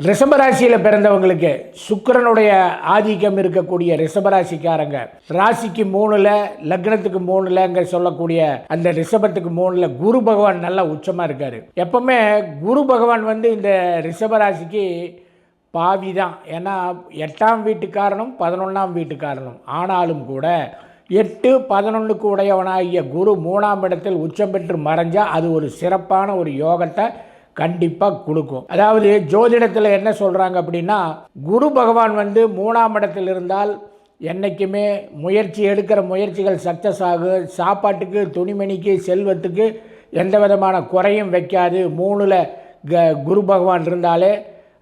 ரிஷபராசியில் பிறந்தவங்களுக்கு சுக்கிரனுடைய ஆதிக்கம் இருக்கக்கூடிய ரிஷபராசிக்காரங்க ராசிக்கு 3ல் லக்னத்துக்கு 3ல் சொல்லக்கூடிய அந்த ரிஷபத்துக்கு 3ல் குரு பகவான் நல்லா உச்சமாக இருக்கார். எப்பவுமே குரு பகவான் இந்த ரிஷபராசிக்கு பாவி தான். ஏன்னா 8ஆம் வீட்டுக்காரனும் 11ஆம் வீட்டுக்காரனும். ஆனாலும் கூட 8, 11க்கு உடையவனாகிய குரு 3ஆம் இடத்தில் உச்சம் பெற்று மறைஞ்சால் அது ஒரு சிறப்பான ஒரு யோகத்தை கண்டிப்பாக கொடுக்கும். அதாவது ஜோதிடத்தில் என்ன சொல்கிறாங்க அப்படின்னா, குரு பகவான் 3ஆம் இடத்தில் இருந்தால் என்றைக்குமே எடுக்கிற முயற்சிகள் சக்ஸஸ் ஆகும். சாப்பாட்டுக்கு, துணிமணிக்கு, செல்வத்துக்கு எந்த விதமான குறையும் வைக்காது. 3ல் குரு பகவான் இருந்தாலே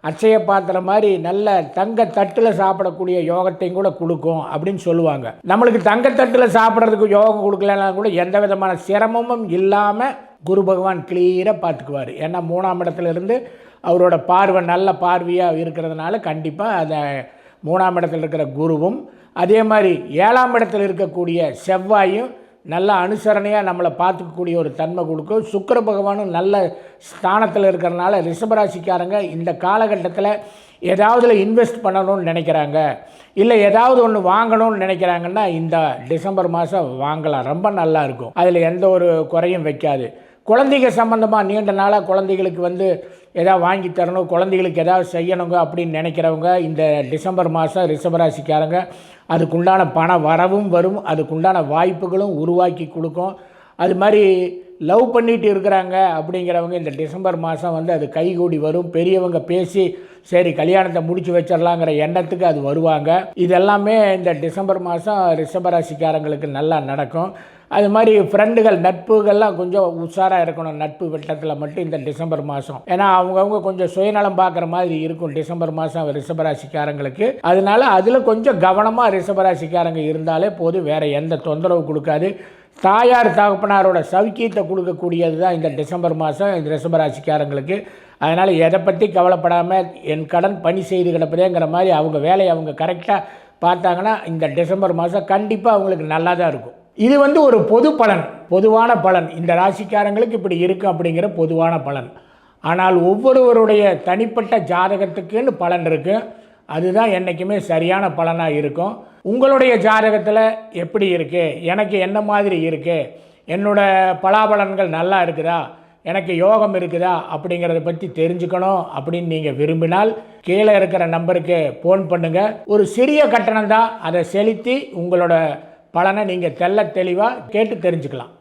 அச்சய பாத்திரம் மாதிரி நல்ல தங்க தட்டில் சாப்பிடக்கூடிய யோகத்தையும் கூட கொடுக்கும் அப்படின்னு சொல்லுவாங்க. நம்மளுக்கு தங்கத்தட்டில் சாப்பிட்றதுக்கு யோகம் கொடுக்கலன்னா கூட எந்த விதமான சிரமமும் இல்லாமல் குரு பகவான் கிளியராக பார்த்துக்குவார். ஏன்னா 3ஆம் இடத்துல இருந்து அவரோட பார்வை நல்ல பார்வையாக இருக்கிறதுனால கண்டிப்பாக அந்த 3ஆம் இடத்துல இருக்கிற குருவும், அதே மாதிரி 7ஆம் இடத்தில் இருக்கக்கூடிய செவ்வாயும் நல்ல அனுசரணையாக நம்மளை பார்த்துக்கக்கூடிய ஒரு தன்மை கொடுக்கும். சுக்கிர பகவானும் நல்ல ஸ்தானத்தில் இருக்கிறனால ரிஷபராசிக்காரங்க இந்த காலகட்டத்தில் ஏதாவதுல இன்வெஸ்ட் பண்ணணும்னு நினைக்கிறாங்க, இல்லை ஏதாவது ஒன்று வாங்கணும்னு நினைக்கிறாங்கன்னா இந்த டிசம்பர் மாதம் வாங்கலாம். ரொம்ப நல்லா இருக்கும். அதில் எந்த ஒரு குறையும் வைக்காது. குழந்தைங்க சம்மந்தமாக நீண்ட நாளாக குழந்தைகளுக்கு எதாவது வாங்கி தரணும், குழந்தைகளுக்கு ஏதாவது செய்யணுங்க அப்படின்னு நினைக்கிறவங்க இந்த டிசம்பர் மாதம் ரிஷபராசிக்காரங்க அதுக்குண்டான பண வரவும் வரும், அதுக்குண்டான வாய்ப்புகளும் உருவாக்கி கொடுக்கும். அது மாதிரி லவ் பண்ணிட்டு இருக்கிறாங்க அப்படிங்கிறவங்க இந்த டிசம்பர் மாதம் அது கைகூடி வரும். பெரியவங்க பேசி சரி கல்யாணத்தை முடிச்சு வச்சிடலாங்கிற எண்ணத்துக்கு அது வருவாங்க. இதெல்லாமே இந்த டிசம்பர் மாதம் ரிஷபராசிக்காரங்களுக்கு நல்லா நடக்கும். அது மாதிரி ஃப்ரெண்டுகள், நட்புகள்லாம் கொஞ்சம் உஷாராக இருக்கணும். நட்பு வட்டத்தில் மட்டும் இந்த டிசம்பர் மாதம், ஏன்னா அவங்கவுங்க கொஞ்சம் சுயநலம் பார்க்குற மாதிரி இருக்கும் டிசம்பர் மாதம் ரிஷபராசிக்காரங்களுக்கு. அதனால அதில் கொஞ்சம் கவனமாக ரிஷபராசிக்காரங்க இருந்தாலே போதும், வேறு எந்த தொந்தரவு கொடுக்காது. தாயார் தகப்பனாரோட சௌக்கியத்தை கொடுக்கக்கூடியது தான் இந்த டிசம்பர் மாதம் இந்த ரிஷபராசிக்காரங்களுக்கு. அதனால் எதை பற்றி கவலைப்படாமல் என் கடன் பணி செய்து கிடப்பதேங்கிற மாதிரி அவங்க வேலையை அவங்க கரெக்டாக பார்த்தாங்கன்னா இந்த டிசம்பர் மாதம் கண்டிப்பாக அவங்களுக்கு நல்லா தான் இருக்கும். இது ஒரு பொது பலன், பொதுவான பலன். இந்த ராசிக்காரங்களுக்கு இப்படி இருக்கும் அப்படிங்கிற பொதுவான பலன். ஆனால் ஒவ்வொருவருடைய தனிப்பட்ட ஜாதகத்துக்குன்னு பலன் இருக்குது. அதுதான் என்றைக்குமே சரியான பலனாக இருக்கும். உங்களுடைய ஜாதகத்தில் எப்படி இருக்குது, எனக்கு என்ன மாதிரி இருக்குது, என்னோடய பலாபலன்கள் நல்லா இருக்குதா, எனக்கு யோகம் இருக்குதா அப்படிங்கிறத பற்றி தெரிஞ்சுக்கணும் அப்படின்னு நீங்கள் விரும்பினால் கீழே இருக்கிற நம்பருக்கு ஃபோன் பண்ணுங்கள். ஒரு சிறிய கட்டணம் தான், அதை செலுத்தி உங்களோட பலனை நீங்கள் தெளிவாக கேட்டு தெரிஞ்சுக்கலாம்.